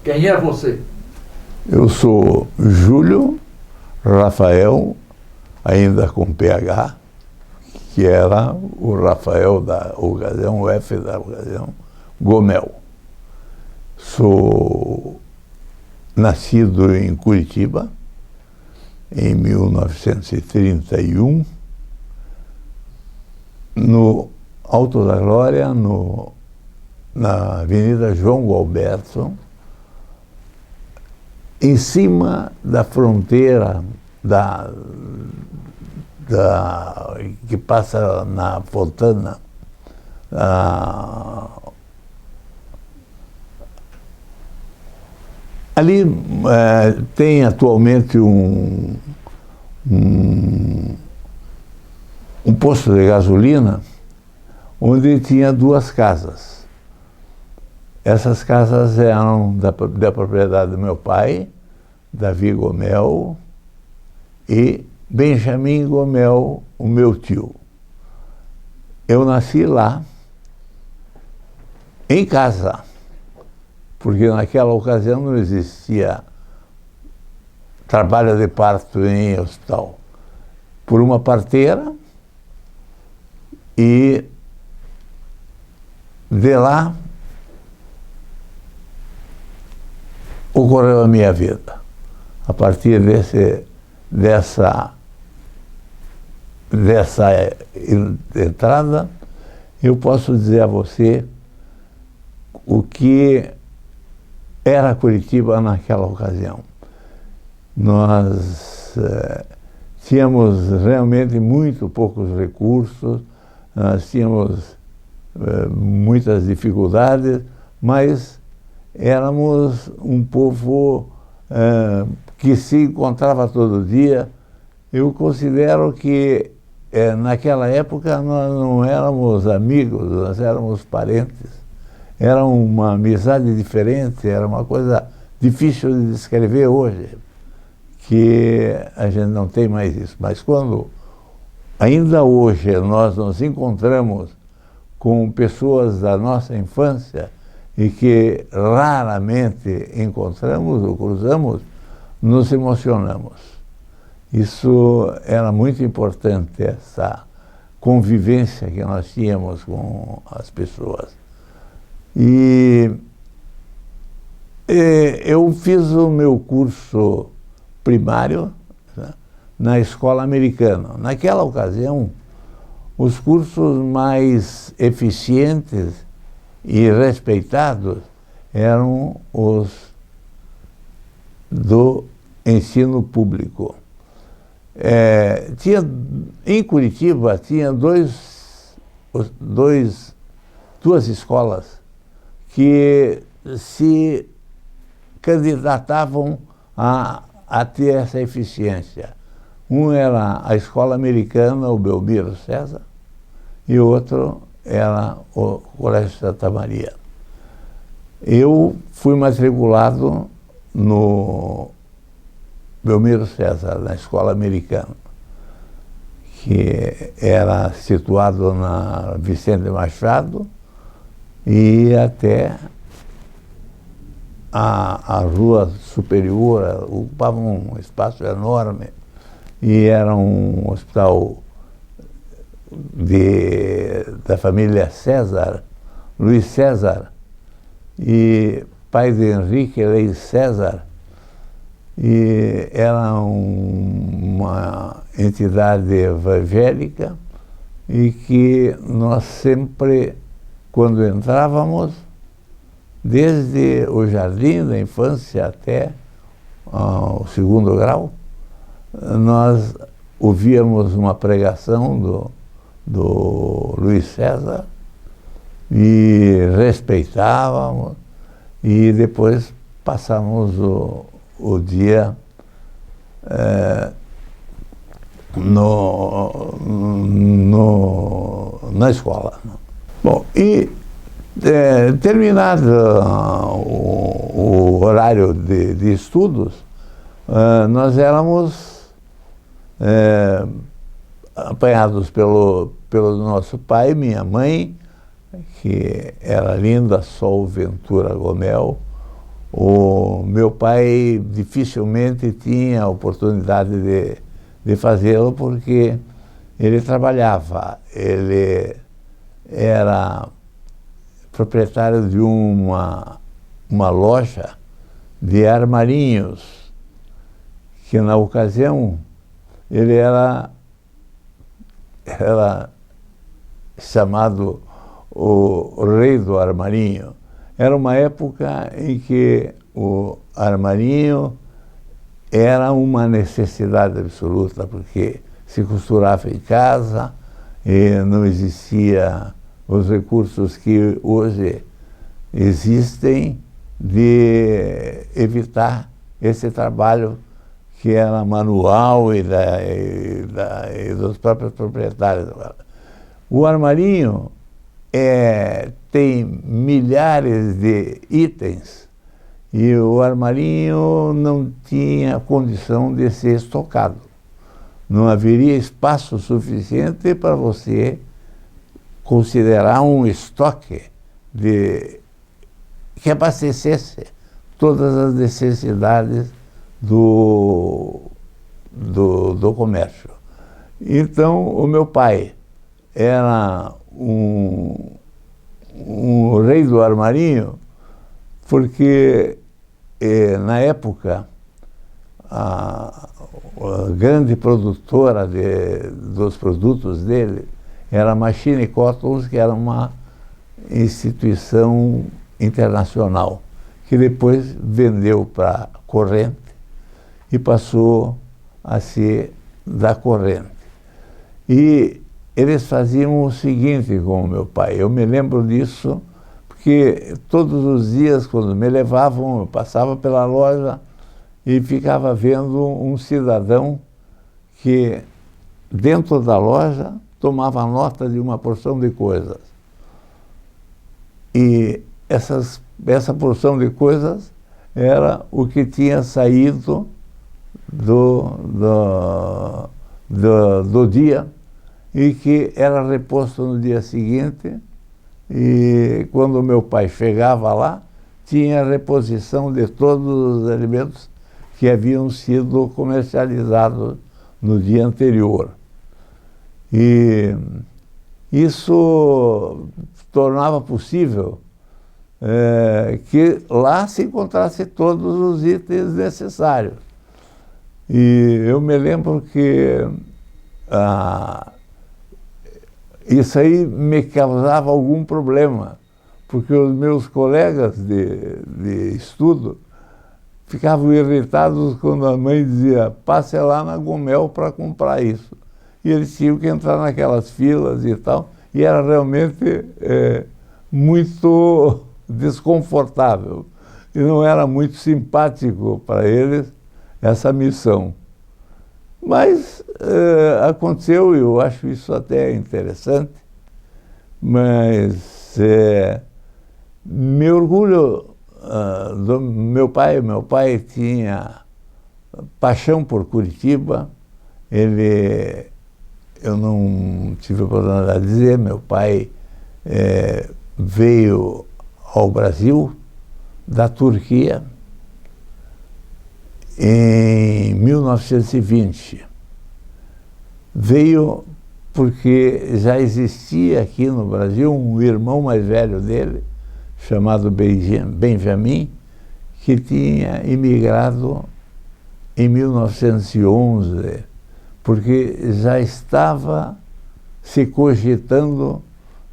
Quem é você? Eu sou Júlio Rafael, ainda com PH, que era o Rafael da ocasião, o F da ocasião, Gomel. Sou nascido em Curitiba, em 1931, no Alto da Glória, na Avenida João Gualberto, em cima da fronteira que passa na Fontana, ali tem atualmente um posto de gasolina onde tinha duas casas. Essas casas eram da propriedade do meu pai, Davi Gomel, e Benjamin Gomel, o meu tio. Eu nasci lá, em casa, porque naquela ocasião não existia trabalho de parto em hospital. Por uma parteira, e de lá ocorreu a minha vida. A partir dessa entrada, eu posso dizer a você o que era Curitiba naquela ocasião. Nós tínhamos realmente muito poucos recursos, nós tínhamos muitas dificuldades, mas éramos um povo que se encontrava todo dia. Eu considero que naquela época nós não éramos amigos, nós éramos parentes. Era uma amizade diferente, era uma coisa difícil de descrever hoje, que a gente não tem mais isso. Mas quando, ainda hoje, nós nos encontramos com pessoas da nossa infância e que raramente encontramos ou cruzamos, nos emocionamos. Isso era muito importante, essa convivência que nós tínhamos com as pessoas. E eu fiz o meu curso primário, né, na escola americana. Naquela ocasião, os cursos mais eficientes e respeitados eram os do ensino público. Em Curitiba tinha duas escolas que se candidatavam a ter essa eficiência. Um era a escola americana, o Belmiro César, e o outro era o Colégio Santa Maria. Eu fui matriculado no Belmiro César, na escola americana, que era situado na Vicente Machado, e até a rua superior ocupava um espaço enorme, e era um hospital da família César, Luiz César, e pai de Henrique Leite César, e era uma entidade evangélica, e que nós sempre, quando entrávamos, desde o jardim da infância até o segundo grau, nós ouvíamos uma pregação do Luiz César e respeitávamos, e depois passávamos o dia na escola. Bom, e terminado o horário de estudos, nós éramos apanhados pelo nosso pai, minha mãe, que era Linda Sol Ventura Gomel, O meu pai dificilmente tinha a oportunidade de fazê-lo porque ele trabalhava, ele era proprietário de uma loja de armarinhos, que na ocasião ele era chamado o rei do armarinho. Era uma época em que o armarinho era uma necessidade absoluta, porque se costurava em casa e não existia os recursos que hoje existem de evitar esse trabalho que era manual e dos próprios proprietários. O armarinho tem milhares de itens e o armarinho não tinha condição de ser estocado. Não haveria espaço suficiente para você considerar um estoque que abastecesse todas as necessidades do comércio. Então, o meu pai era um rei do armarinho, porque na época a grande produtora dos produtos dele era a Machine Cottons, que era uma instituição internacional, que depois vendeu para a Corrente e passou a ser da Corrente. E eles faziam o seguinte com o meu pai, eu me lembro disso, porque todos os dias, quando me levavam, eu passava pela loja e ficava vendo um cidadão que, dentro da loja, tomava nota de uma porção de coisas. E essa porção de coisas era o que tinha saído do dia e que era reposto no dia seguinte, e quando meu pai chegava lá, tinha reposição de todos os alimentos que haviam sido comercializados no dia anterior. E isso tornava possível que lá se encontrasse todos os itens necessários. E eu me lembro que isso aí me causava algum problema, porque os meus colegas de estudo ficavam irritados quando a mãe dizia: passe lá na Gomel para comprar isso. E eles tinham que entrar naquelas filas e tal, e era realmente muito desconfortável. E não era muito simpático para eles essa missão. Mas aconteceu, e eu acho isso até interessante, mas me orgulho do meu pai. Meu pai tinha paixão por Curitiba. Eu não tive a oportunidade de dizer, meu pai veio ao Brasil da Turquia em 1920. Veio porque já existia aqui no Brasil um irmão mais velho dele, chamado Benjamin, que tinha imigrado em 1911, porque já estava se cogitando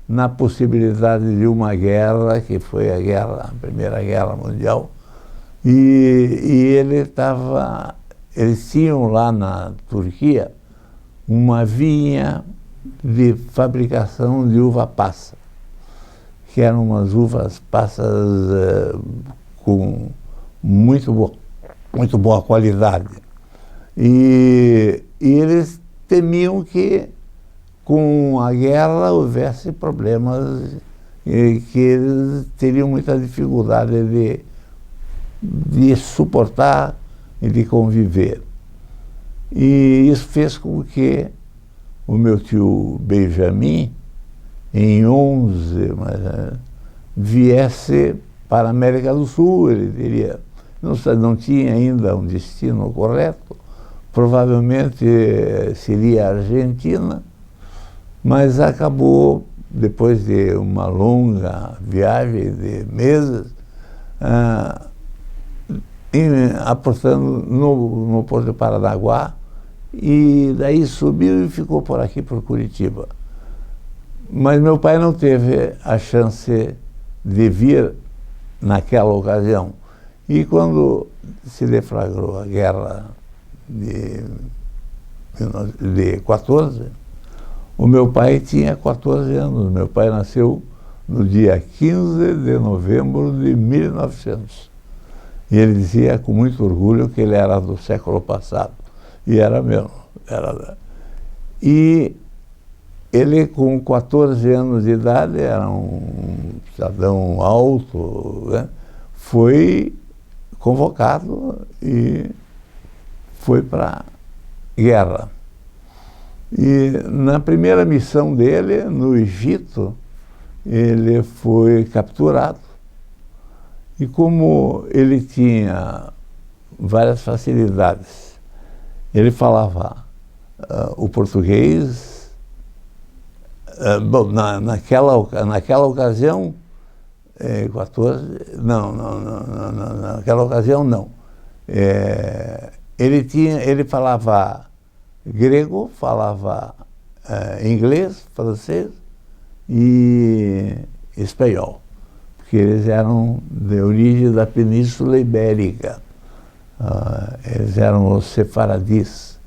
na possibilidade de uma guerra, que foi a Primeira Guerra Mundial, e eles tinham lá na Turquia uma vinha de fabricação de uva passa, que eram umas uvas passas com muito boa qualidade. E eles temiam que com a guerra houvesse problemas e que eles teriam muita dificuldade de suportar e de conviver. E isso fez com que o meu tio Benjamin, em 11, viesse para a América do Sul, ele teria, não tinha ainda um destino correto, provavelmente seria a Argentina, mas acabou, depois de uma longa viagem de meses, apostando no Porto de Paranaguá, e daí subiu e ficou por aqui, por Curitiba. Mas meu pai não teve a chance de vir naquela ocasião. E quando se deflagrou a guerra de 14, o meu pai tinha 14 anos. Meu pai nasceu no dia 15 de novembro de 1900. E ele dizia com muito orgulho que ele era do século passado. E era mesmo. E ele, com 14 anos de idade, era um cidadão alto, né? Foi convocado e foi para a guerra. E na primeira missão dele, no Egito, ele foi capturado. E como ele tinha várias facilidades, ele falava o português. Bom, naquela ocasião, 14, naquela ocasião não. Ele falava grego, falava inglês, francês e espanhol, porque eles eram de origem da Península Ibérica. Eles eram os sefaradis.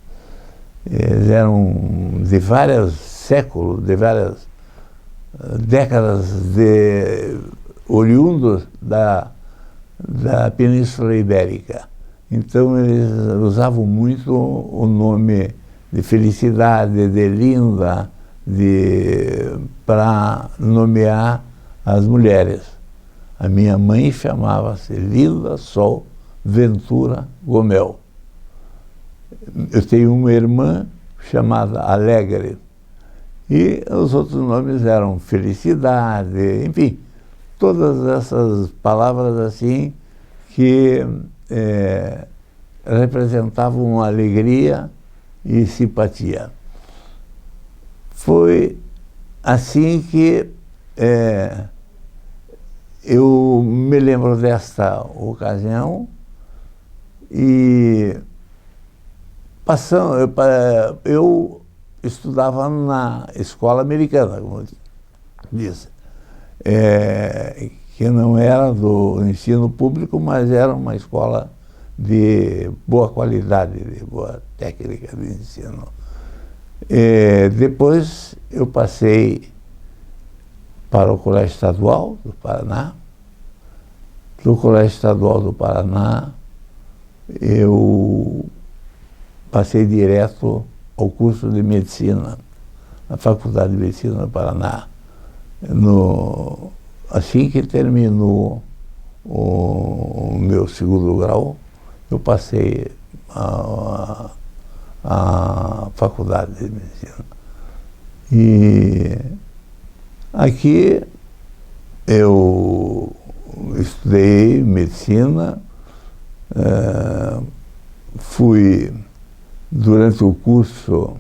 Eles eram de vários séculos, de várias décadas, oriundos da Península Ibérica. Então eles usavam muito o nome de Felicidade, de Linda, para nomear as mulheres. A minha mãe chamava-se Linda Sol Ventura Gomel. Eu tenho uma irmã chamada Alegre. E os outros nomes eram Felicidade, enfim, todas essas palavras assim que representavam alegria e simpatia. Foi assim que eu me lembro desta ocasião e eu estudava na escola americana, como eu disse, que não era do ensino público, mas era uma escola de boa qualidade, de boa técnica de ensino. Depois eu passei para o Colégio Estadual do Paraná. Do Colégio Estadual do Paraná, eu passei direto ao curso de Medicina, na Faculdade de Medicina do Paraná. Assim que terminou o meu segundo grau, eu passei a Faculdade de Medicina. E aqui eu estudei medicina, fui durante o curso,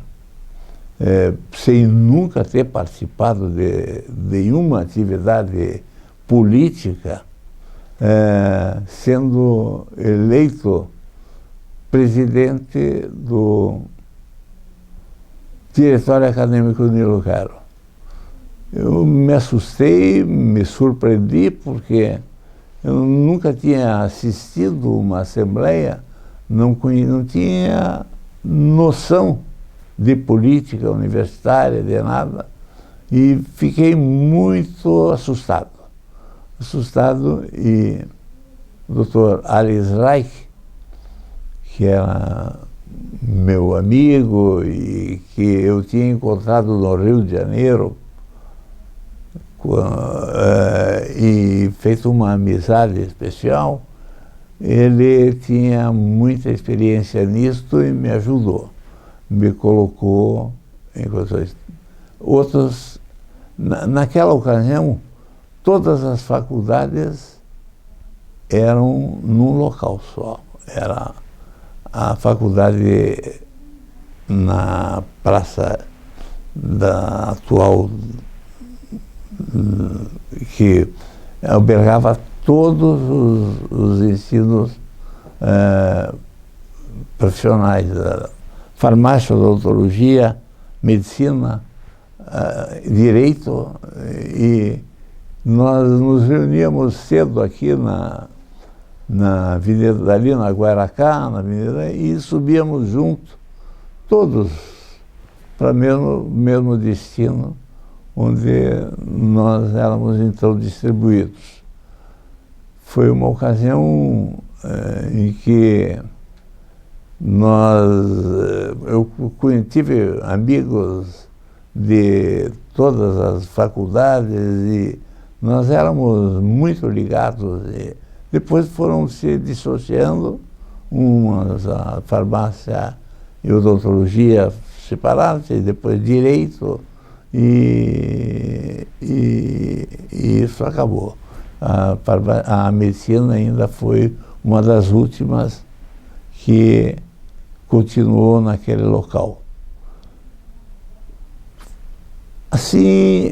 sem nunca ter participado de nenhuma atividade política, sendo eleito presidente do Diretório Acadêmico Nilo Caro. Eu me assustei, me surpreendi, porque eu nunca tinha assistido uma assembleia, não tinha noção de política universitária, de nada, e fiquei muito assustado. E o Dr. Alice Reich, que era meu amigo e que eu tinha encontrado no Rio de Janeiro, e feito uma amizade especial, ele tinha muita experiência nisto e me ajudou. Me colocou em condições. Naquela ocasião, todas as faculdades eram num local só. Era a faculdade na praça da atual, que albergava todos os ensinos profissionais, farmácia, odontologia, medicina, direito, e nós nos reuníamos cedo aqui na avenida, ali na Guaracá, na avenida, e subíamos juntos, todos, para o mesmo destino, onde nós éramos então distribuídos. Foi uma ocasião em que eu tive amigos de todas as faculdades e nós éramos muito ligados. E depois foram se dissociando, umas a farmácia e odontologia separadas, e depois direito, e isso acabou. A medicina ainda foi uma das últimas que continuou naquele local. Assim,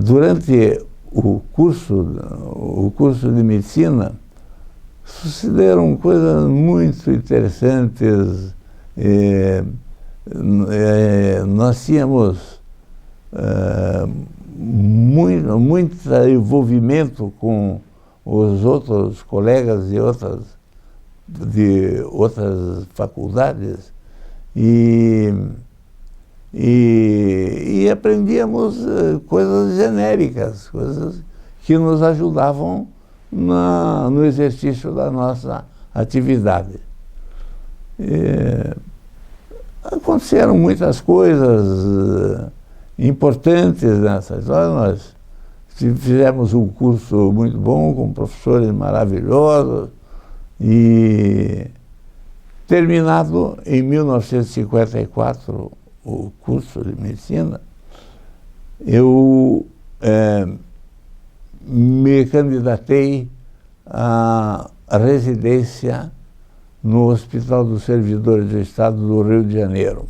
durante o curso de medicina, sucederam coisas muito interessantes. Nós tínhamos muito envolvimento com os outros colegas de outras faculdades e aprendíamos coisas genéricas, coisas que nos ajudavam no exercício da nossa atividade. Aconteceram muitas coisas importantes nessa história. Nós fizemos um curso muito bom, com professores maravilhosos, e terminado em 1954 o curso de medicina, eu me candidatei à residência no Hospital dos Servidores do Estado do Rio de Janeiro,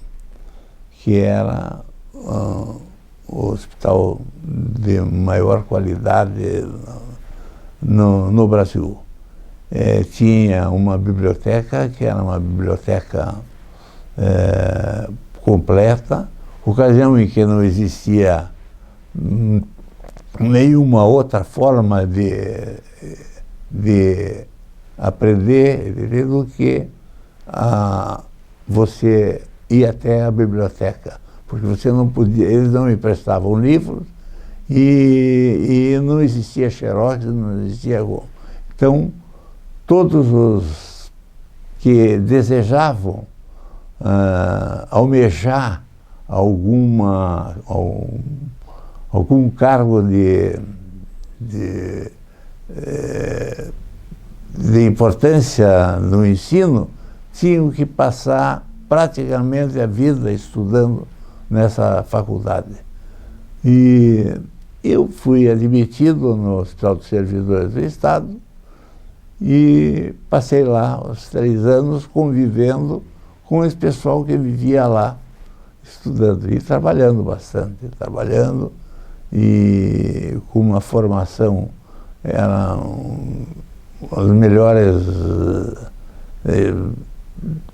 que era o hospital de maior qualidade no Brasil. Tinha uma biblioteca, que era uma biblioteca completa, ocasião em que não existia nenhuma outra forma de aprender do que você ir até a biblioteca, porque você não podia, eles não emprestavam livros e não existia xerox, não existia. Então, todos os que desejavam almejar algum cargo de importância no ensino, tinham que passar praticamente a vida estudando nessa faculdade. E eu fui admitido no Hospital dos Servidores do Estado e passei lá os 3 anos convivendo com esse pessoal que vivia lá, estudando e trabalhando bastante, e com uma formação, eram os melhores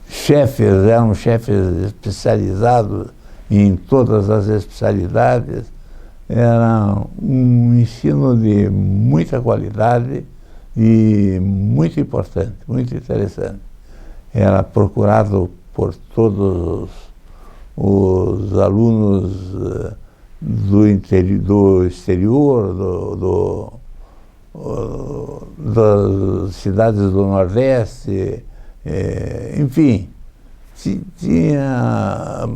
chefes, eram chefes especializados em todas as especialidades. Era um ensino de muita qualidade e muito importante, muito interessante. Era procurado por todos os alunos do exterior, das cidades do Nordeste, enfim, tinha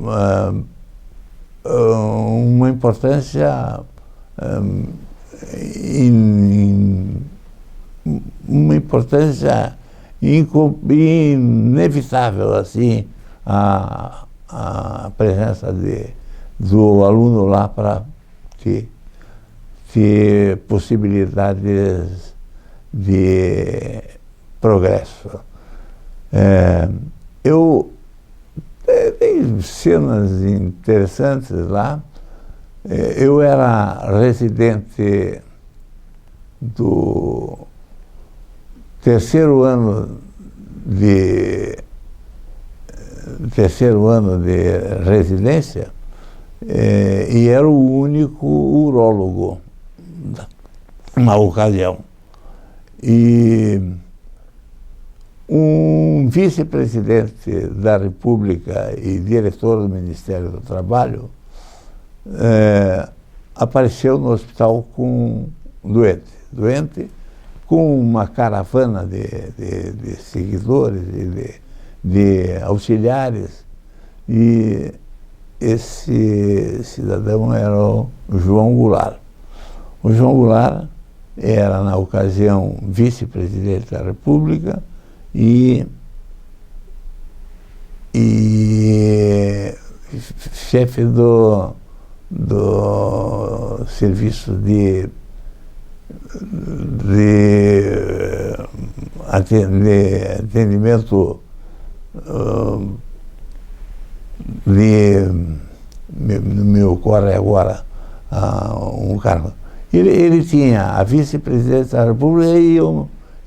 uma importância inevitável, assim, a presença do aluno lá, para que ter possibilidades de progresso. Tem cenas interessantes lá. Eu era residente do terceiro ano de residência, e era o único urólogo na ocasião. E um vice-presidente da República e diretor do Ministério do Trabalho apareceu no hospital com um doente, com uma caravana de seguidores e de auxiliares, e esse cidadão era o João Goulart. O João Goulart era, na ocasião, vice-presidente da República e chefe do serviço de atendimento, me ocorre agora um cargo. Ele tinha a vice-presidência da República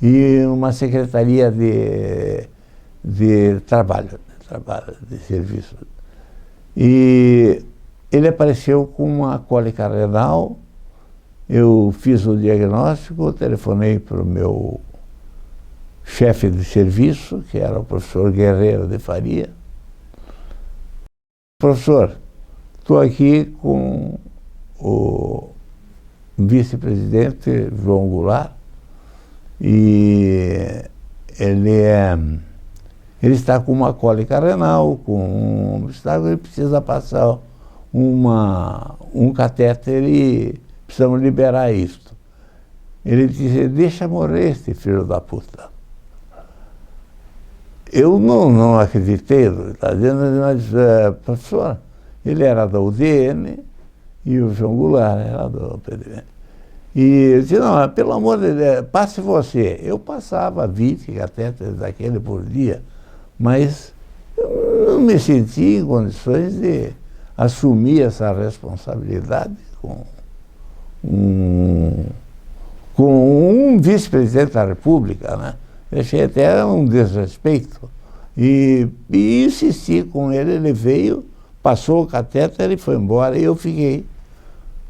e uma secretaria de trabalho, de serviço. E ele apareceu com uma cólica renal. Eu fiz o diagnóstico, telefonei para o meu chefe de serviço, que era o professor Guerreiro de Faria. Professor, estou aqui com o vice-presidente João Goulart e ele está com uma cólica renal, ele precisa passar um catéter e precisamos liberar isto. Ele disse: deixa morrer este filho da puta. Eu não acreditei, está dizendo, mas, professor, ele era da UDN e o João Goulart era do PDM. E eu disse: não, pelo amor de Deus, passe você. Eu passava 20 catéteres daquele por dia, mas eu não me sentia em condições de assumir essa responsabilidade com um vice-presidente da República, né? Eu achei até um desrespeito. E insisti com ele, ele veio, passou o catéter e foi embora, e eu fiquei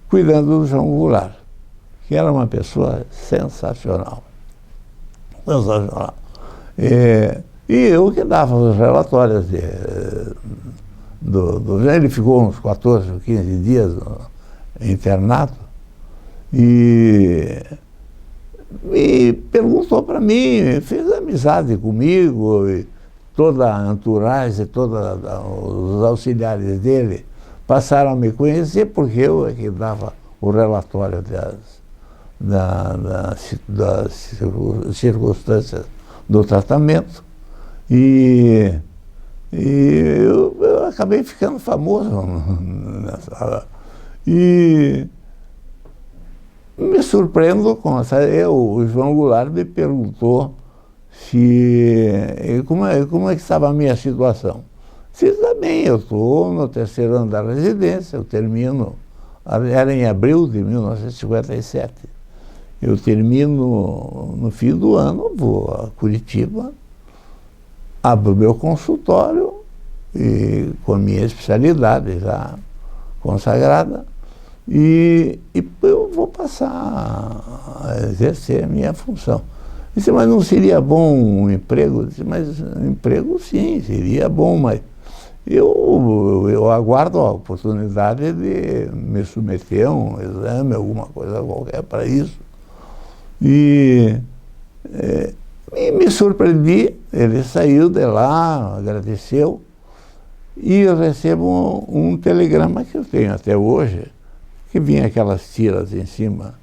cuidando do João Goulart, que era uma pessoa sensacional. Sensacional. E eu que dava os relatórios ele ficou uns 14 ou 15 dias internado e perguntou para mim, fez amizade comigo, e toda a entourage, todos os auxiliares dele passaram a me conhecer, porque eu é que dava o relatório das circunstâncias do tratamento. E eu acabei ficando famoso nessa hora. E me surpreendo com o João Goulart me perguntou como é que estava a minha situação. Disse: também, eu estou no terceiro ano da residência, eu termino, era em abril de 1957, eu termino no fim do ano, vou a Curitiba, abro meu consultório e com a minha especialidade já consagrada, e eu vou passar a exercer a minha função. Disse: mas não seria bom um emprego? Disse: mas emprego sim, seria bom, mas eu aguardo a oportunidade de me submeter a um exame, alguma coisa qualquer para isso. E me surpreendi, ele saiu de lá, agradeceu, e eu recebo um telegrama que eu tenho até hoje, que vinha aquelas tiras em cima,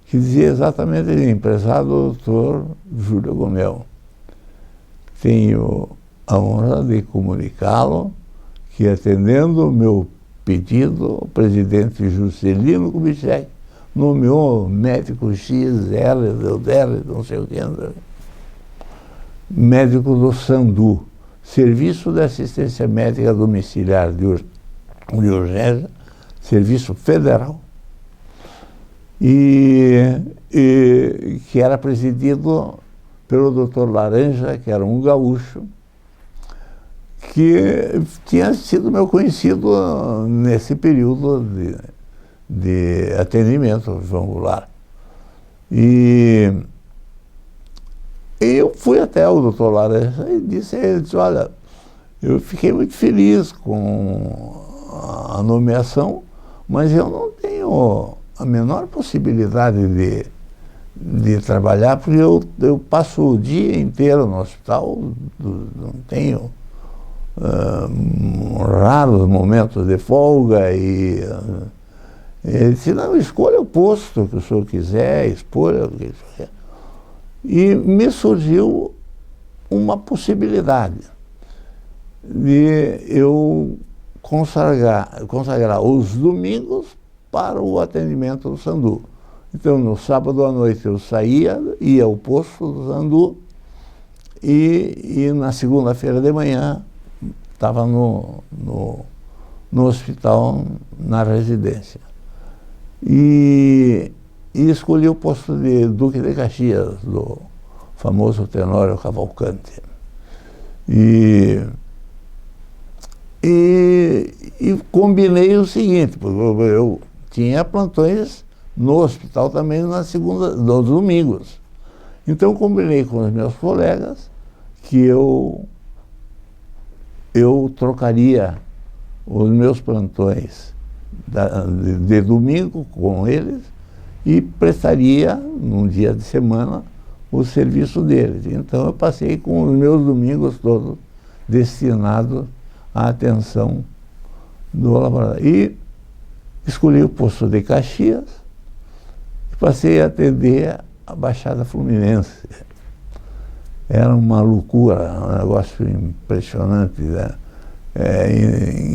que dizia exatamente: empresário doutor Júlio Gomel. Tenho a honra de comunicá-lo que, atendendo o meu pedido, o presidente Juscelino Kubitschek nomeou médico X, L, não sei o que, médico do SANDU, Serviço de Assistência Médica Domiciliar de Urgência, Serviço Federal, e que era presidido pelo Dr. Laranja, que era um gaúcho, que tinha sido meu conhecido nesse período de atendimento, vamos lá. E eu fui até o Dr. Laranja e disse a ele, olha, eu fiquei muito feliz com a nomeação, mas eu não tenho a menor possibilidade de trabalhar, porque eu passo o dia inteiro no hospital, não tenho raros momentos de folga ele disse, não, escolha o posto que o senhor quiser, escolha o que o senhor quer. E me surgiu uma possibilidade de eu consagrar os domingos para o atendimento do SANDU. Então, no sábado à noite eu ia ao posto do SANDU e na segunda-feira de manhã estava no hospital, na residência. E escolhi o posto de Duque de Caxias, do famoso Tenório Cavalcanti. E combinei o seguinte, porque eu tinha plantões no hospital também nos domingos. Então combinei com os meus colegas que eu trocaria os meus plantões de domingo com eles e prestaria, num dia de semana, o serviço deles. Então eu passei com os meus domingos todos destinados à atenção do laboratório. E escolhi o posto de Caxias e passei a atender a Baixada Fluminense. Era uma loucura, um negócio impressionante, né?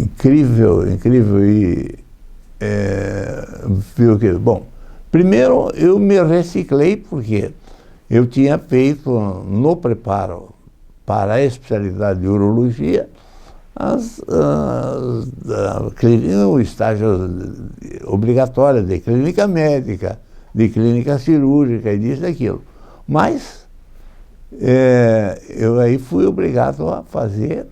Incrível e viu que, bom, primeiro eu me reciclei porque eu tinha feito no preparo para a especialidade de urologia o estágio obrigatório de clínica médica, de clínica cirúrgica e disso e daquilo. Mas eu aí fui obrigado a fazer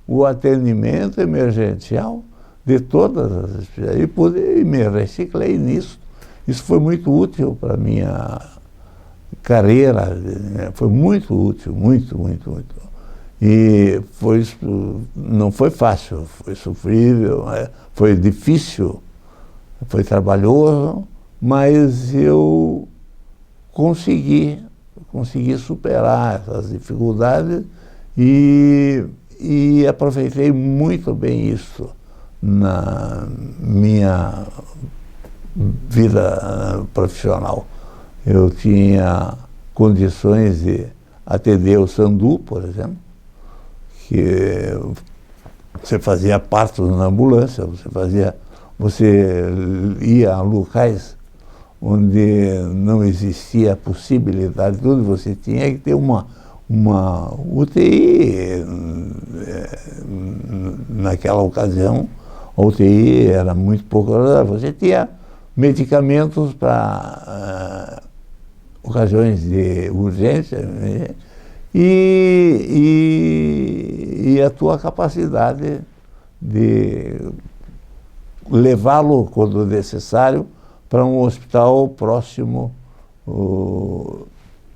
o atendimento emergencial de todas as especialidades e me reciclei nisso. Isso foi muito útil para a minha carreira, foi muito útil, muito. E não foi fácil, foi sofrível, foi difícil, foi trabalhoso, mas eu consegui superar essas dificuldades e aproveitei muito bem isso na minha vida profissional. Eu tinha condições de atender o SANDU, por exemplo, que você fazia partos na ambulância, você ia a locais onde não existia possibilidade, tudo, você tinha que ter uma UTI. Naquela ocasião, a UTI era muito pouco, você tinha medicamentos para ocasiões de urgência, né? E a tua capacidade de levá-lo, quando necessário, para um hospital próximo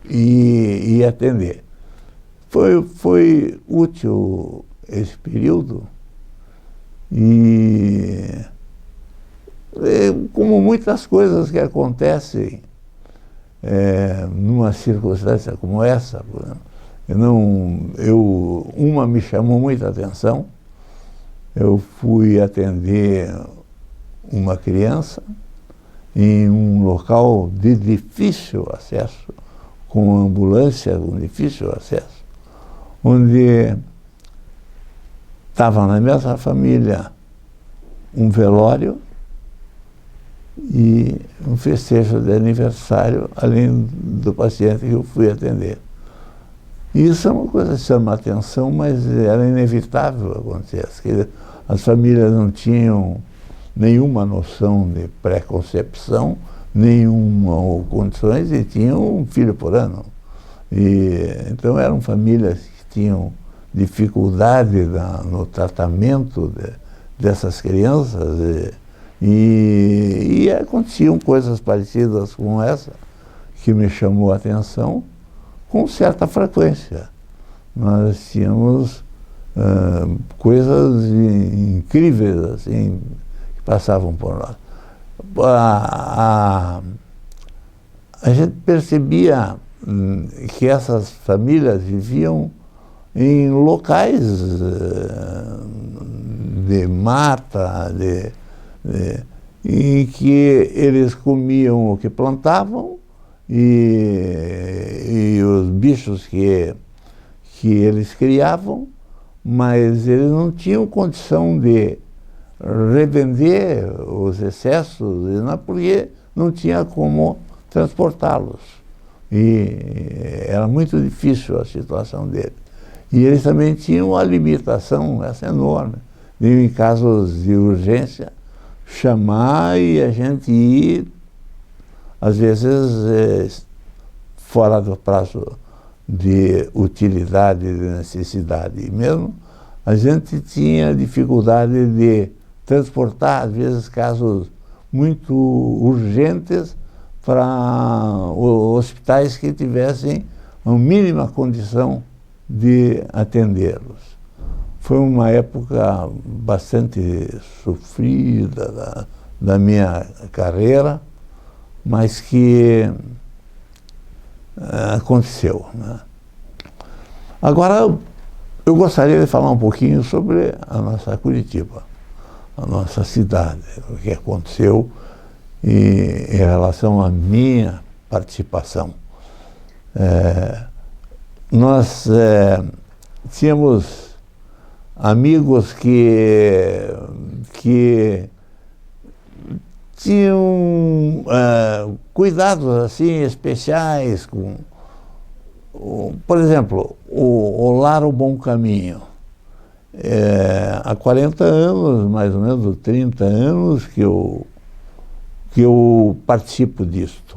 e atender. Foi útil esse período e como muitas coisas que acontecem numa circunstância como essa, uma me chamou muita atenção. Eu fui atender uma criança em um local de difícil acesso, com ambulância, com difícil acesso, onde estava na mesma família um velório e um festejo de aniversário, além do paciente que eu fui atender. Isso é uma coisa que chama atenção, mas era inevitável acontecer. As famílias não tinham nenhuma noção de pré-concepção, nenhuma condições, e tinham um filho por ano. Então eram famílias que tinham dificuldade no tratamento dessas crianças, e aconteciam coisas parecidas com essa, que me chamou a atenção com certa frequência. Nós tínhamos coisas incríveis assim, que passavam por nós. A gente percebia que essas famílias viviam em locais de mata, em que eles comiam o que plantavam e os bichos que eles criavam, mas eles não tinham condição de revender os excessos, porque não tinha como transportá-los. E era muito difícil a situação deles. E eles também tinham uma limitação essa enorme. Em casos de urgência, chamar e a gente ir, às vezes, fora do prazo de utilidade, de necessidade. E mesmo a gente tinha dificuldade de transportar, às vezes, casos muito urgentes para hospitais que tivessem a mínima condição de atendê-los. Foi uma época bastante sofrida da minha carreira, mas que aconteceu, né? Agora, eu gostaria de falar um pouquinho sobre a nossa Curitiba, a nossa cidade, o que aconteceu em relação à minha participação. Nós tínhamos amigos que tinham cuidados assim especiais com, por exemplo, o Lar O Bom Caminho. Há 40 anos, mais ou menos 30 anos que eu participo disto.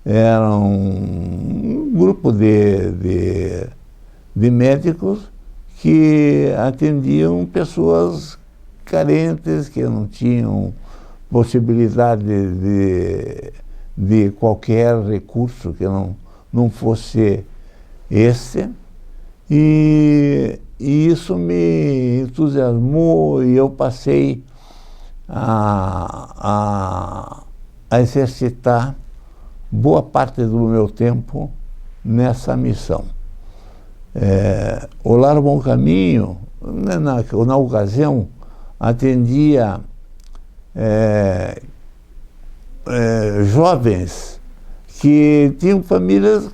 Era um grupo de médicos que atendiam pessoas carentes, que não tinham possibilidade de qualquer recurso que não fosse esse. E isso me entusiasmou e eu passei a exercitar boa parte do meu tempo nessa missão. O Lar Bom Caminho, na ocasião, atendia jovens que tinham famílias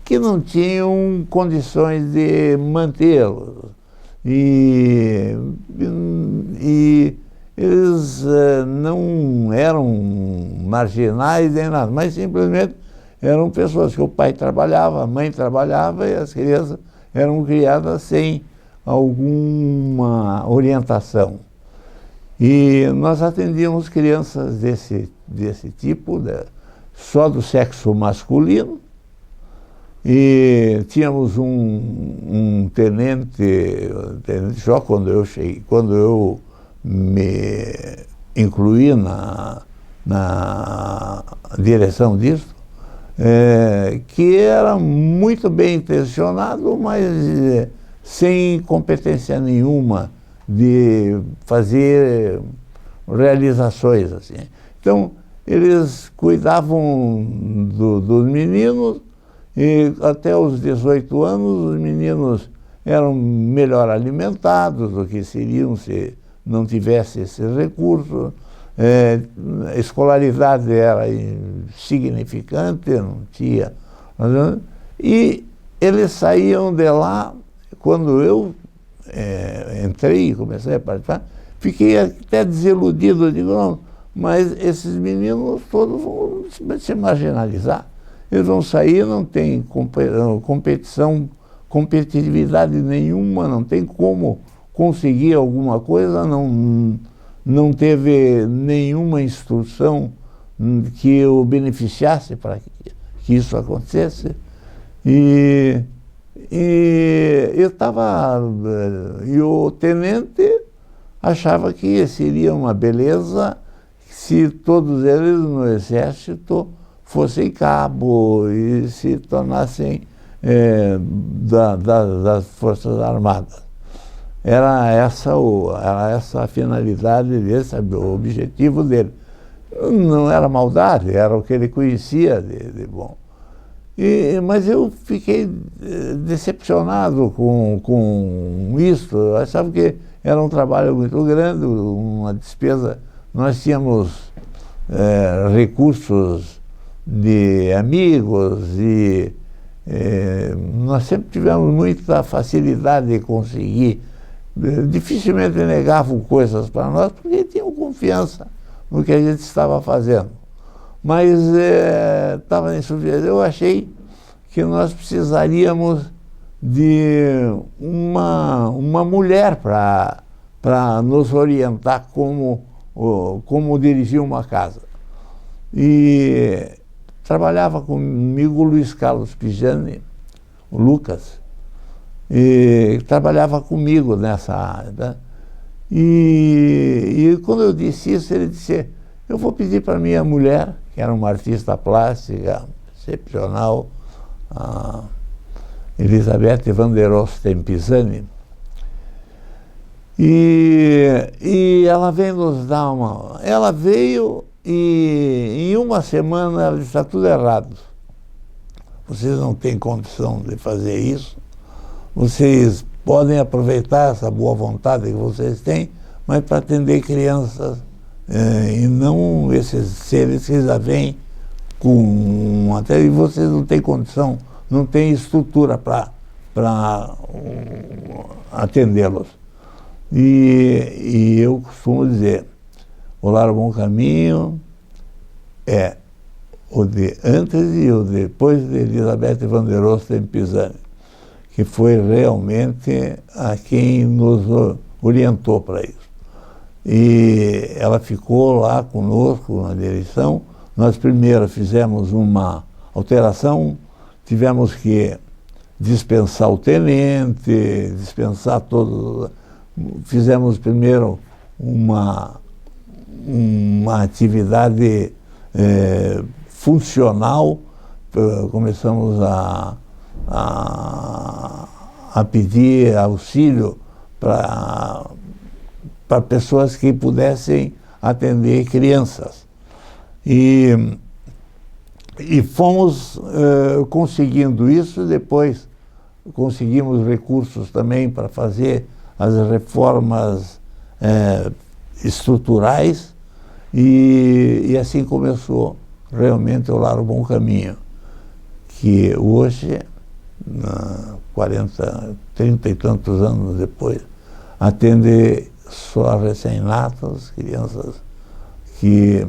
que não tinham condições de mantê-los. E eles não eram marginais nem nada, mas simplesmente eram pessoas que o pai trabalhava, a mãe trabalhava e as crianças eram criadas sem alguma orientação. E nós atendíamos crianças desse tipo, só do sexo masculino, e tínhamos um tenente só quando eu cheguei, quando eu me incluí na direção disso, que era muito bem intencionado, mas sem competência nenhuma de fazer realizações assim. Então, eles cuidavam dos meninos, e até os 18 anos os meninos eram melhor alimentados do que seriam se não tivesse esse recurso. A escolaridade era insignificante, não tinha. E eles saíam de lá, quando eu entrei e comecei a participar, fiquei até desiludido, digo, não, mas esses meninos todos vão se marginalizar. Eles vão sair, não tem competitividade nenhuma, não tem como conseguir alguma coisa, não teve nenhuma instrução que o beneficiasse para que isso acontecesse. E o tenente achava que seria uma beleza se todos eles no exército fossem cabo e se tornassem das Forças Armadas. Era essa a finalidade dele, o objetivo dele. Não era maldade, era o que ele conhecia de bom. Mas eu fiquei decepcionado com isso. Eu achava que era um trabalho muito grande, uma despesa. Nós tínhamos recursos de amigos e nós sempre tivemos muita facilidade de conseguir. Dificilmente negavam coisas para nós porque tinham confiança no que a gente estava fazendo. Mas estava insuficiente. Eu achei que nós precisaríamos de uma mulher para nos orientar como dirigir uma casa. E trabalhava comigo o Luiz Carlos Pijani, o Lucas, e trabalhava comigo nessa área. Né? E quando eu disse isso, ele disse: eu vou pedir para minha mulher, que era uma artista plástica excepcional, a Elizabeth Vanderosten Pisani, e ela veio nos dar uma... Ela veio e em uma semana ela disse: está tudo errado. Vocês não têm condição de fazer isso. Vocês podem aproveitar essa boa vontade que vocês têm, mas para atender crianças e não esses seres que já vêm com... Até e vocês não têm condição, não têm estrutura para atendê-los. E eu costumo dizer, o Lar Bom Caminho é o de antes e o depois de Elizabeth Vanderosten Pisani, que foi realmente a quem nos orientou para isso. E ela ficou lá conosco na direção. Nós primeiro fizemos uma alteração, tivemos que dispensar o tenente, dispensar todos. Fizemos primeiro uma atividade funcional, começamos a pedir auxílio para pessoas que pudessem atender crianças. E fomos conseguindo isso. Depois conseguimos recursos também para fazer as reformas estruturais e assim começou realmente o Lar Bom Caminho, que hoje, 30 e tantos anos depois, atende só recém-natas, crianças que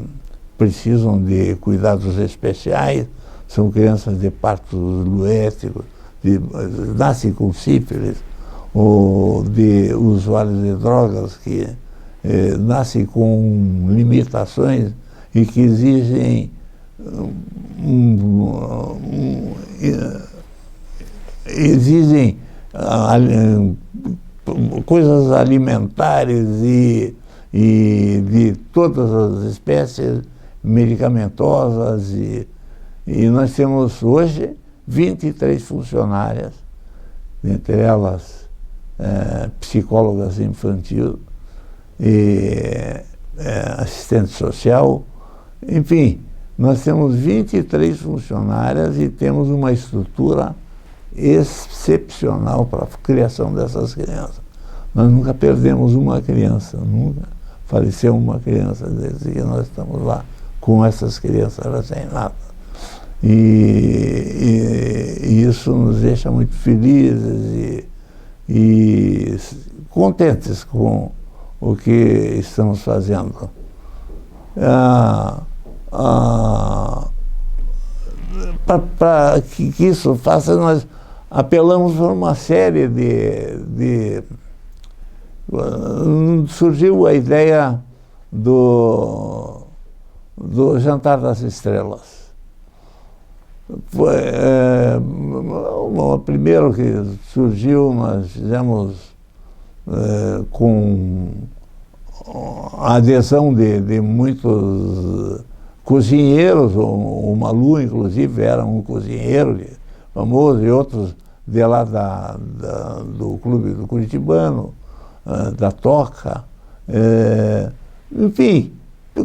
precisam de cuidados especiais, são crianças de partos luéticos, nascem com sífilis, ou de usuários de drogas que nascem com limitações e que exigem coisas alimentares e de todas as espécies medicamentosas. E nós temos hoje 23 funcionárias, entre elas psicólogas infantil e assistente social. Enfim, nós temos 23 funcionárias e temos uma estrutura excepcional para a criação dessas crianças. Nós nunca perdemos uma criança, nunca faleceu uma criança desde que nós estamos lá com essas crianças recém-natas. E isso nos deixa muito felizes e contentes com o que estamos fazendo. Para que isso faça, nós apelamos para uma série surgiu a ideia do Jantar das Estrelas. Foi, o primeiro que surgiu, nós fizemos com a adesão de muitos cozinheiros, o Malu, inclusive, era um cozinheiro famoso, e outros de lá do Clube do Curitibano, da Toca. Enfim,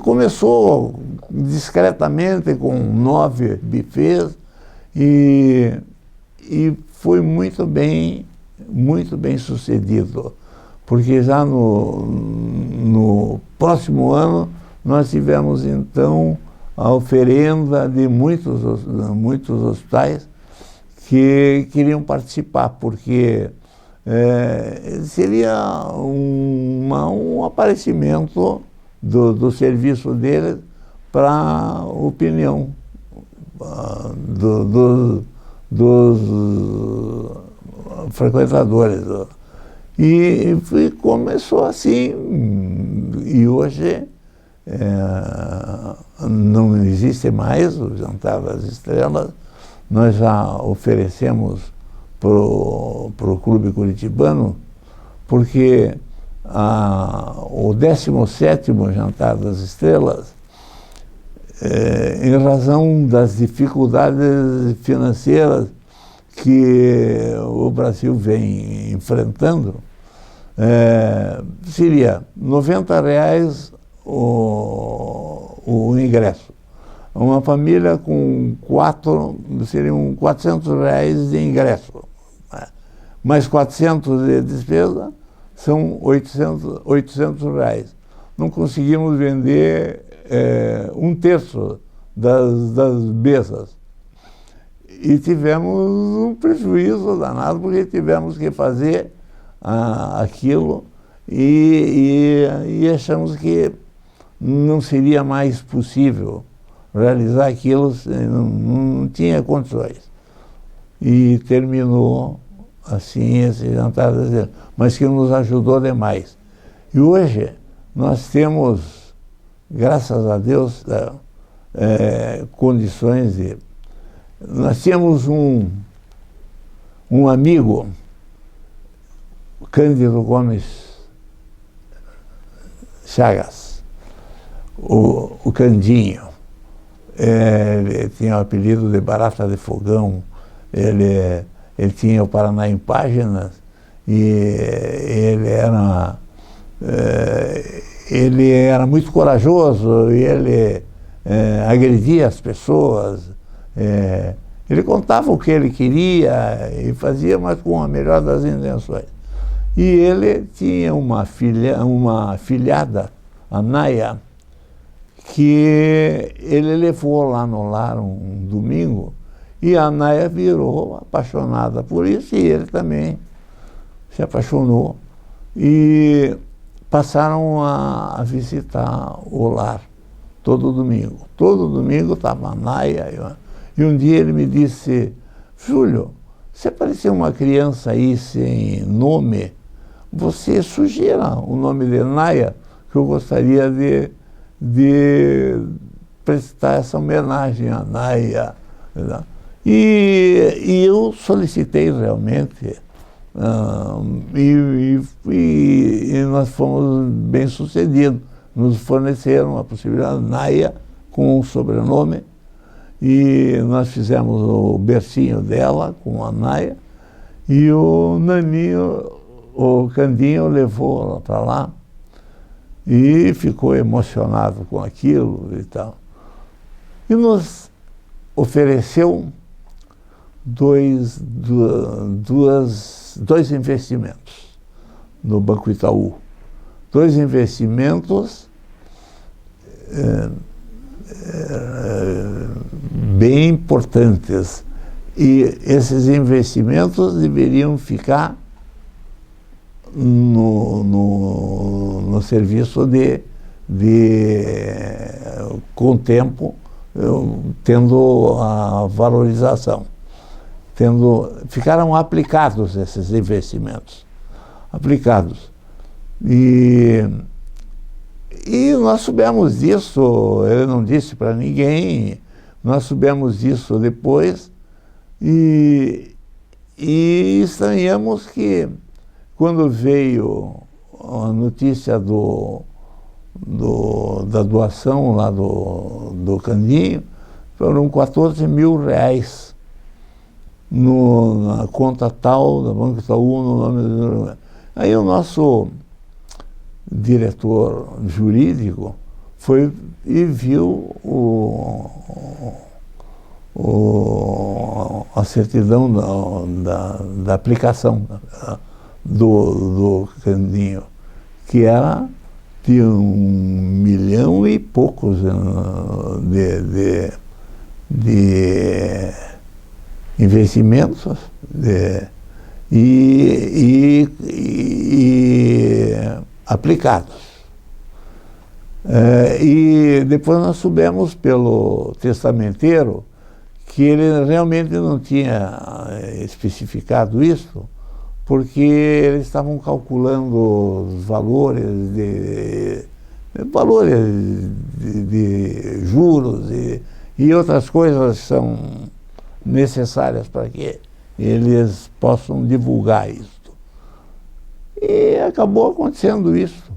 começou discretamente com 9 buffets e foi muito bem sucedido, porque já no próximo ano nós tivemos então a oferenda de muitos hospitais que queriam participar, porque seria um aparecimento do serviço deles para a opinião dos frequentadores. E começou assim, e hoje não existe mais o Jantar das Estrelas. Nós já oferecemos para o Clube Curitibano, porque o 17º Jantar das Estrelas, em razão das dificuldades financeiras que o Brasil vem enfrentando, seria R$90 o ingresso. Uma família com 4, seriam R$400 de ingresso, né? Mais 400 de despesa, são R$800. Não conseguimos vender 1/3 das mesas. E tivemos um prejuízo danado, porque tivemos que fazer aquilo e achamos que não seria mais possível realizar aquilo, não tinha condições. E terminou assim esse Jantar das Estrelas, mas que nos ajudou demais. E hoje nós temos, graças a Deus, condições de... Nós tínhamos um amigo, Cândido Gomes Chagas, o Candinho. Ele tinha o apelido de Barata de Fogão. Ele tinha o Paraná em Páginas, e ele era muito corajoso, e ele agredia as pessoas. Ele contava o que ele queria e fazia, mas com a melhor das intenções. E ele tinha uma filhada, a Naya, que ele levou lá no lar um domingo, e a Naya virou apaixonada por isso, e ele também se apaixonou, e passaram a visitar o lar todo domingo. Todo domingo estava a Naya, e um dia ele me disse: Júlio, se aparecer uma criança aí sem nome, você sugira o nome de Naya, que eu gostaria de prestar essa homenagem à Naya. E eu solicitei realmente, e nós fomos bem sucedidos. Nos forneceram a possibilidade de Naya com o sobrenome, e nós fizemos o bercinho dela com a Naya, e o Naninho, o Candinho, levou para lá e ficou emocionado com aquilo e tal. E nos ofereceu dois investimentos no Banco Itaú. 2 investimentos bem importantes. E esses investimentos deveriam ficar no serviço de com o tempo, tendo a valorização. Ficaram aplicados esses investimentos. Aplicados. E nós soubemos disso, ele não disse para ninguém, nós soubemos disso depois e estranhamos que quando veio a notícia da doação lá do Candinho, foram 14 mil reais na conta tal, da Banco Itaú, no nome. Aí o nosso diretor jurídico foi e viu a certidão da aplicação do Candinho, que era de 1 milhão e poucos de investimentos e aplicados. E depois nós soubemos pelo testamenteiro que ele realmente não tinha especificado isso, porque eles estavam calculando os valores de juros e outras coisas que são necessárias para que eles possam divulgar isso. E acabou acontecendo isso.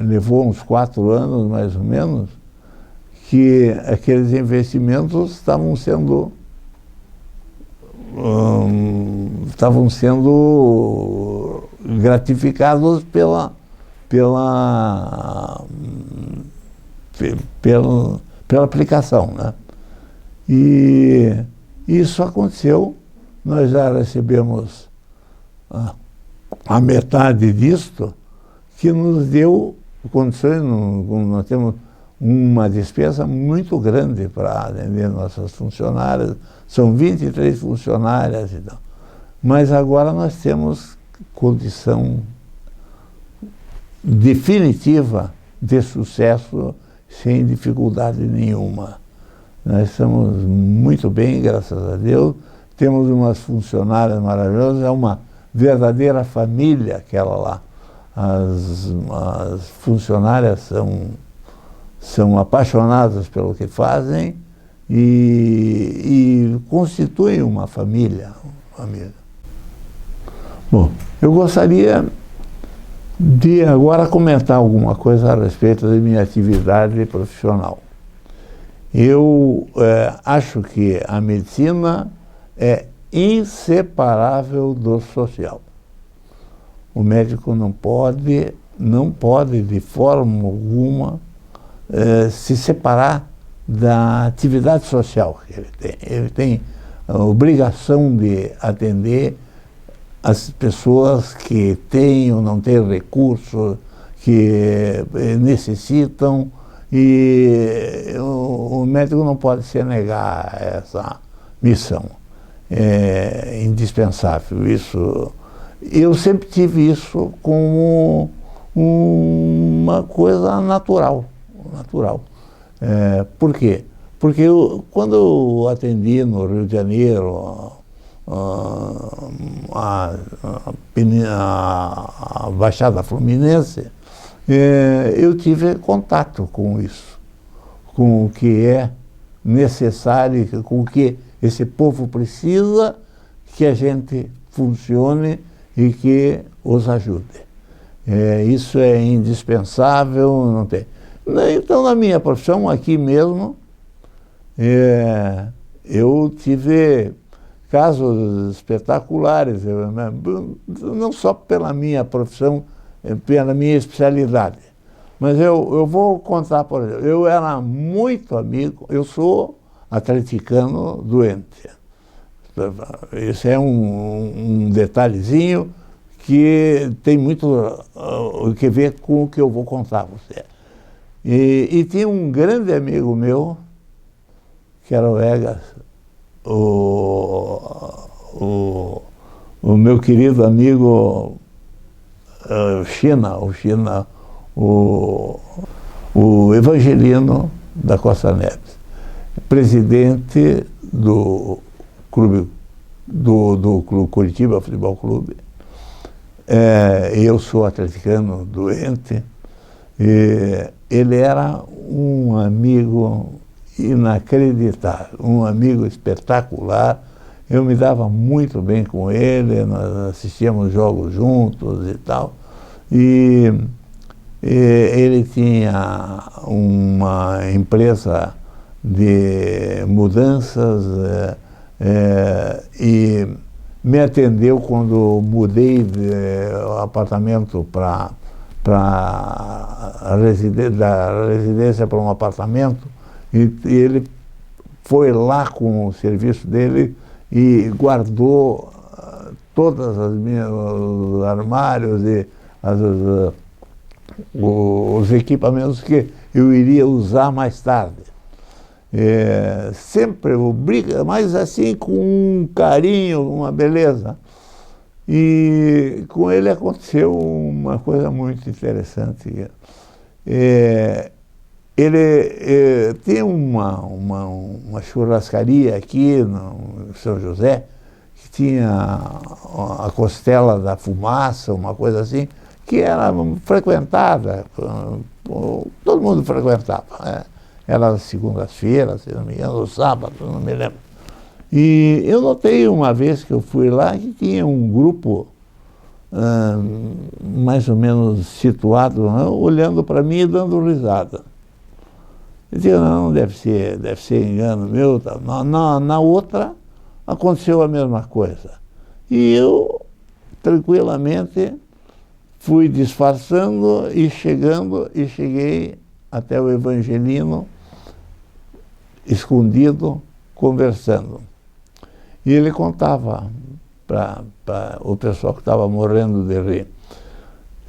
Levou uns 4 anos, mais ou menos, que aqueles investimentos estavam sendo gratificados pela aplicação, né? E isso aconteceu, nós já recebemos a metade disto, que nos deu condições, nós temos uma despesa muito grande para atender nossas funcionárias, são 23 funcionárias e tal. Mas agora nós temos condição definitiva de sucesso sem dificuldade nenhuma. Nós estamos muito bem, graças a Deus, temos umas funcionárias maravilhosas, é uma verdadeira família aquela lá. As funcionárias são apaixonadas pelo que fazem e constituem uma família. Bom, eu gostaria de agora comentar alguma coisa a respeito da minha atividade profissional. Eu acho que a medicina é inseparável do social. O médico não pode de forma alguma se separar da atividade social que ele tem. Ele tem a obrigação de atender as pessoas que têm ou não têm recursos, que necessitam, e o médico não pode se negar a essa missão. É indispensável isso. Eu sempre tive isso como uma coisa natural. Por quê? Porque quando eu atendi no Rio de Janeiro a Baixada Fluminense, eu tive contato com isso, com o que é necessário, com o que esse povo precisa, que a gente funcione e que os ajude. Isso é indispensável, não tem. Então, na minha profissão, aqui mesmo, eu tive casos espetaculares, não só pela minha profissão, pela minha especialidade, mas eu vou contar, por exemplo, eu era muito amigo, eu sou atleticano doente. Esse é um detalhezinho que tem muito o que ver com o que eu vou contar a você. E tinha um grande amigo meu, que era o Egas, o meu querido amigo China, o Evangelino da Costa Neves, presidente do clube, do Clube Curitiba Futebol Clube. Eu sou atleticano doente. Ele era um amigo inacreditável, um amigo espetacular. Eu me dava muito bem com ele, nós assistíamos jogos juntos e tal. E ele tinha uma empresa de mudanças e me atendeu quando mudei de apartamento da residência para um apartamento, e ele foi lá com o serviço dele e guardou todas as minhas os armários e os equipamentos que eu iria usar mais tarde. Sempre obriga, mas assim com um carinho, uma beleza. E com ele aconteceu uma coisa muito interessante. Ele tem uma churrascaria aqui no São José, que tinha a Costela da Fumaça, uma coisa assim, que era frequentada, todo mundo frequentava. Era às segundas-feiras, se não me engano, ou sábado, não me lembro. E eu notei uma vez que eu fui lá que tinha um grupo mais ou menos situado, olhando para mim e dando risada. Eu disse, não, deve ser engano meu. Tá. Na outra aconteceu a mesma coisa. E eu, tranquilamente, fui disfarçando e cheguei até o Evangelino, escondido, conversando. E ele contava para o pessoal que estava morrendo de rir.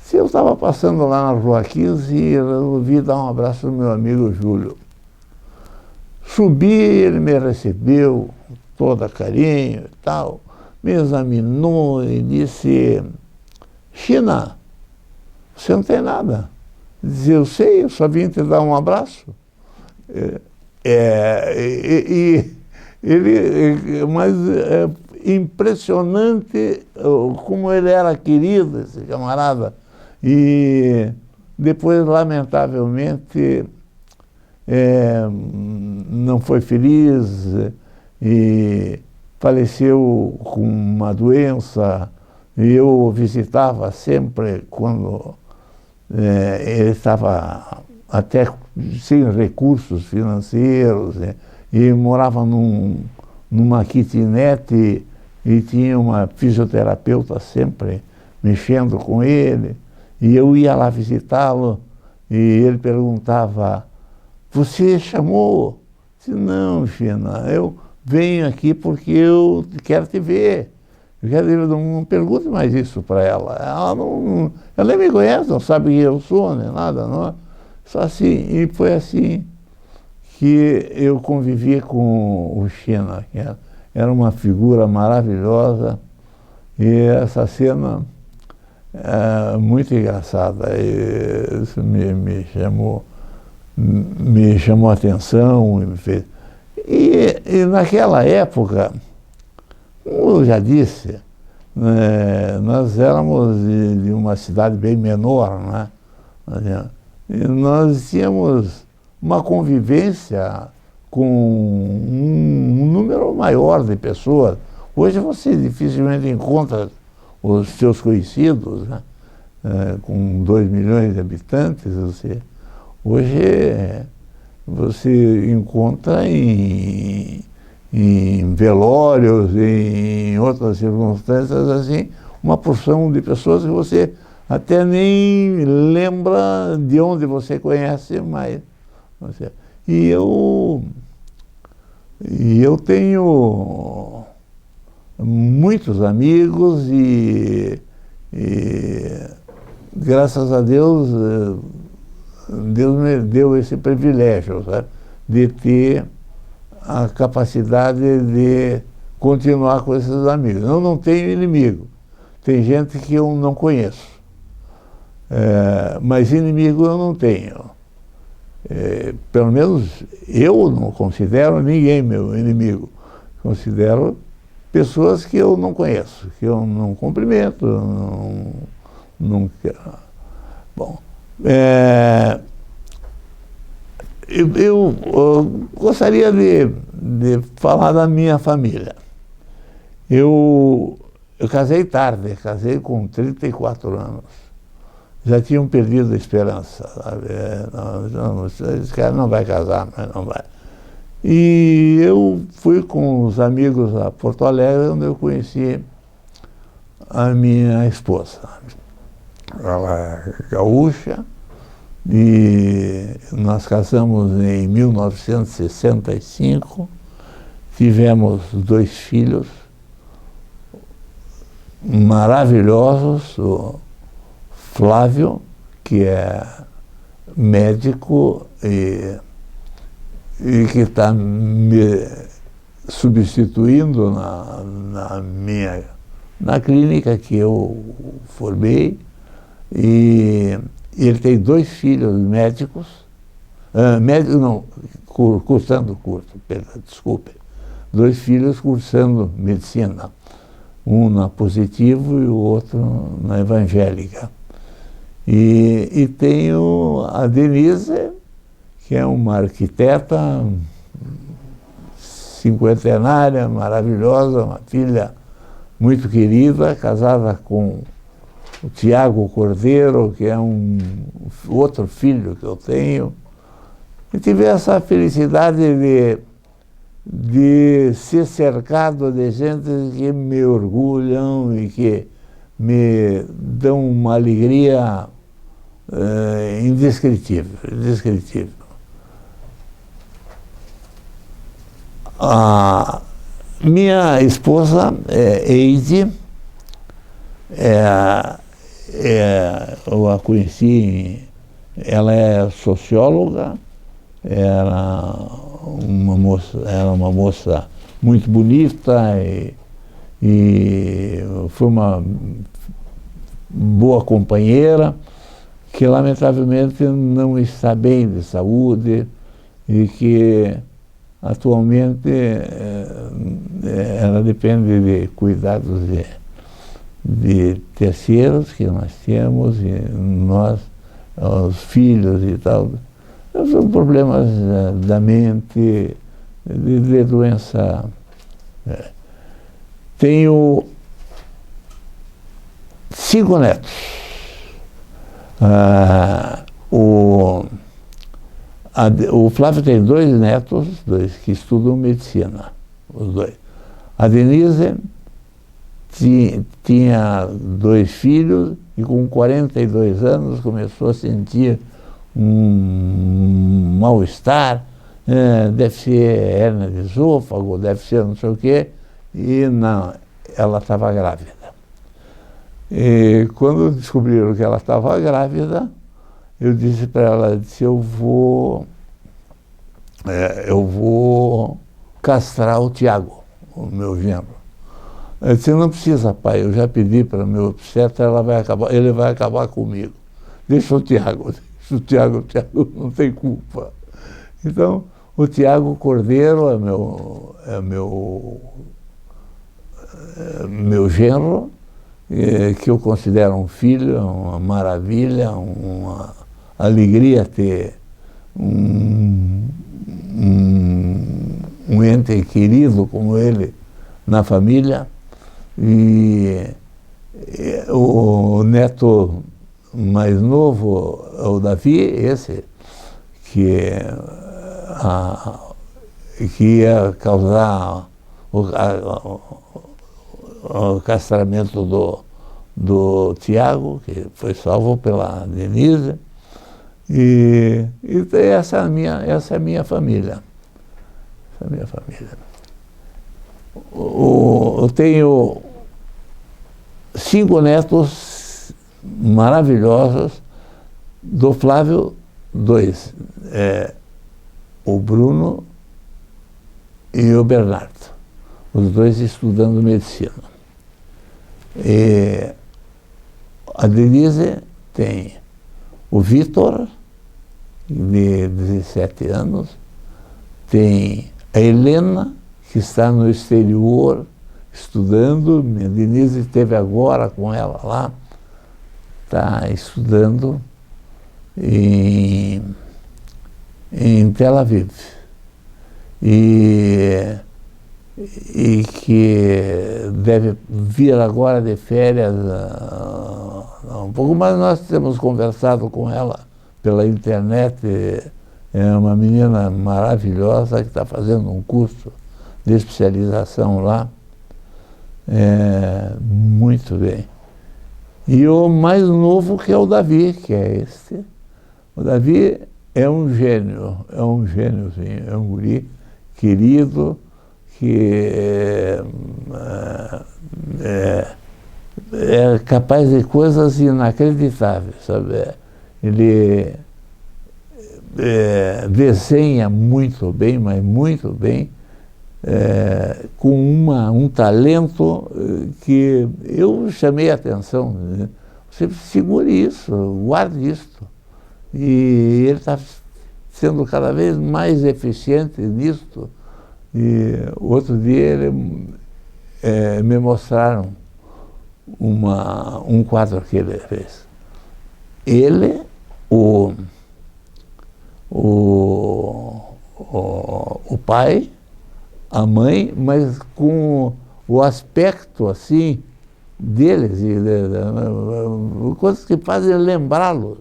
Se eu estava passando lá na Rua 15 e resolvi dar um abraço ao meu amigo Júlio. Subi, ele me recebeu, todo carinho e tal, me examinou e disse, China, você não tem nada. Dizia, eu sei, eu só vim te dar um abraço. Mas é impressionante como ele era querido, esse camarada. E depois, lamentavelmente, não foi feliz e faleceu com uma doença. E eu o visitava sempre quando ele estava até sem recursos financeiros, e morava numa kitnet e tinha uma fisioterapeuta sempre mexendo com ele, e eu ia lá visitá-lo e ele perguntava, você chamou? Eu disse, não, China, eu venho aqui porque eu quero te ver. Eu quero dizer, não pergunte mais isso para ela. Ela nem me conhece, não sabe quem eu sou, nem nada. Não. Só assim, e foi assim que eu convivi com o China, que era uma figura maravilhosa, e essa cena é muito engraçada. E isso me chamou a atenção e me fez. E naquela época, como eu já disse, nós éramos de uma cidade bem menor, né? E nós tínhamos uma convivência com um número maior de pessoas. Hoje você dificilmente encontra os seus conhecidos, né? Com 2 milhões de habitantes. Hoje você encontra em velórios, em outras circunstâncias assim, uma porção de pessoas que você até nem lembra de onde você conhece, mas... E eu tenho muitos amigos e graças a Deus, Deus me deu esse privilégio, sabe, de ter a capacidade de continuar com esses amigos. Eu não tenho inimigo, tem gente que eu não conheço. Mas inimigo eu não tenho. Pelo menos eu não considero ninguém meu inimigo. Considero pessoas que eu não conheço, que eu não cumprimento, nunca. Bom, eu gostaria de falar da minha família. Eu casei tarde, casei com 34 anos. Já tinham perdido a esperança. Esse cara não vai casar, mas não vai. E eu fui com os amigos a Porto Alegre, onde eu conheci a minha esposa. Ela é gaúcha, e nós casamos em 1965, tivemos 2 filhos maravilhosos, o Flávio, que é médico e que está me substituindo na clínica que eu formei, e ele tem 2 filhos médicos, cursando curso, desculpe, 2 filhos cursando medicina, um na Positivo e o outro na Evangélica. E tenho a Denise, que é uma arquiteta cinquentenária, maravilhosa, uma filha muito querida, casada com o Tiago Cordeiro, que é outro filho que eu tenho. E tive essa felicidade de ser cercado de gente que me orgulham e que me dão uma alegria indescritível. A minha esposa é Eide, eu a conheci, ela é socióloga, era uma moça muito bonita e foi uma boa companheira, que lamentavelmente não está bem de saúde e que atualmente ela depende de cuidados de terceiros que nós temos, e nós, os filhos e tal. São problemas da mente, de doença. Tenho 5 netos. O Flávio tem 2 netos, 2 que estudam medicina, os 2. A Denise tinha 2 filhos e com 42 anos começou a sentir um mal-estar, deve ser hérnia de esôfago, deve ser não sei o quê, e não, ela estava grávida. E quando descobriram que ela estava grávida, eu disse para ela, eu vou castrar o Tiago, o meu genro. Eu disse, não precisa, pai, eu já pedi para o meu obstetra, ele vai acabar comigo. Deixa o Tiago não tem culpa. Então, o Tiago Cordeiro é meu genro, que eu considero um filho, uma maravilha, uma alegria ter um ente querido como ele na família. E o neto mais novo é o Davi, esse que ia causar o castramento do Tiago, que foi salvo pela Denise. E essa é a minha família. Essa é a minha família. Eu tenho 5 netos maravilhosos. Do Flávio, 2. O Bruno e o Bernardo. Os 2 estudando medicina. E a Denise tem o Vitor, de 17 anos, tem a Helena, que está no exterior, estudando. A Denise esteve agora com ela lá, está estudando em Tel Aviv. E que deve vir agora de férias um pouco, mas nós temos conversado com ela pela internet. É uma menina maravilhosa que está fazendo um curso de especialização lá. Muito bem. E o mais novo, que é o Davi, que é este. O Davi é um gênio, sim, é um guri querido, que é capaz de coisas inacreditáveis, sabe? Ele desenha muito bem, mas muito bem, com um talento que eu chamei a atenção. Né? Você segure isso, guarde isso. E ele está sendo cada vez mais eficiente nisso. E outro dia me mostraram um quadro que ele fez. Ele, o pai, a mãe, mas com o aspecto assim deles, coisas que fazem lembrá-los.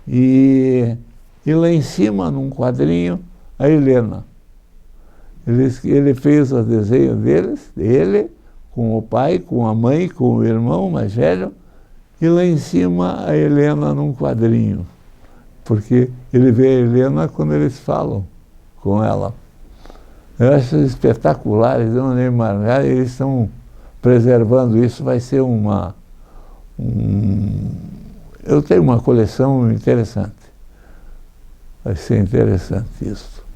E lá em cima, num quadrinho, a Helena. Ele fez o desenho deles, ele, com o pai, com a mãe, com o irmão mais velho, e lá em cima a Helena num quadrinho. Porque ele vê a Helena quando eles falam com ela. Eu acho espetaculares, eu nem marcar, eles estão preservando isso. Vai ser eu tenho uma coleção interessante. Vai ser interessante isso.